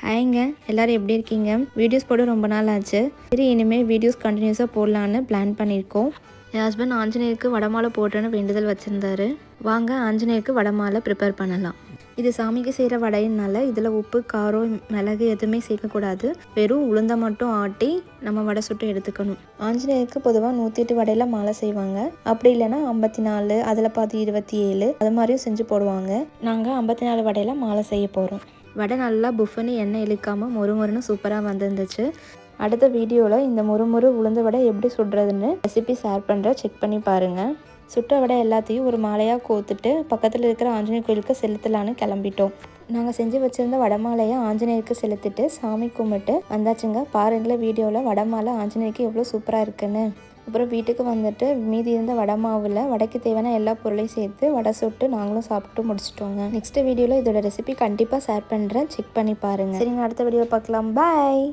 ஹாய்ங்க, எல்லோரும் எப்படி இருக்கீங்க? வீடியோஸ் போட ரொம்ப நாள் ஆச்சு. சரி, இனிமேல் வீடியோஸ் கண்டினியூஸாக போடலான்னு பிளான் பண்ணியிருக்கோம். என் ஹஸ்பண்ட் ஆஞ்சநேயருக்கு வடமாலை போட்டுன்னு வேண்டுதல் வச்சுருந்தாரு. வாங்க ஆஞ்சநேயருக்கு வடமாலை ப்ரிப்பேர் பண்ணலாம். இது சாமிக்கு செய்கிற வடையினால இதில் உப்பு, காரம், மிளகு எதுவுமே சேர்க்கக்கூடாது. வெறும் உளுந்தை மட்டும் ஆட்டி நம்ம வடை சுட்டு எடுத்துக்கணும். ஆஞ்சநேயருக்கு பொதுவாக 108 வடையில் மாலை செய்வாங்க. அப்படி இல்லைன்னா 54, அதில் பாதி 27 அது மாதிரியும் செஞ்சு போடுவாங்க. நாங்கள் 54 வடையில் மாலை செய்ய போகிறோம். வடை நல்லா புஃப்னு எண்ணெய் இழுக்காமல் மொறுமொறுன்னு சூப்பராக வந்துருந்துச்சு. அடுத்த வீடியோவில் இந்த மொறுமொறு உளுந்து வடை எப்படி சுடுறதுன்னு ரெசிபி ஷேர் பண்ணுறேன், செக் பண்ணி பாருங்கள். சுட்ட வடை எல்லாத்தையும் ஒரு மாலையாக கோத்துட்டு பக்கத்தில் இருக்கிற ஆஞ்சநேயர் கோயிலுக்கு செலுத்தலான்னு கிளம்பிட்டோம். நாங்கள் செஞ்சு வச்சுருந்த வடமாலையை ஆஞ்சநேயருக்கு செலுத்திட்டு சாமி கும்பிட்டு வந்தாச்சுங்க. பாருங்களேன் வீடியோவில் வடமாலை ஆஞ்சநேயருக்கு எவ்வளோ சூப்பராக இருக்குன்னு. அப்புறம் வீட்டுக்கு வந்துட்டு மீதி இருந்த வடை மாவில் வடைக்கு தேவையான எல்லா பொருளையும் சேர்த்து வடை சுட்டு நாங்களும் சாப்பிட்டு முடிச்சிட்டோங்க. நெக்ஸ்ட் வீடியோவில் இதோட ரெசிபி கண்டிப்பாக ஷேர் பண்ணுறேன், செக் பண்ணி பாருங்கள். சரிங்க, அடுத்த வீடியோ பார்க்கலாம். பாய்.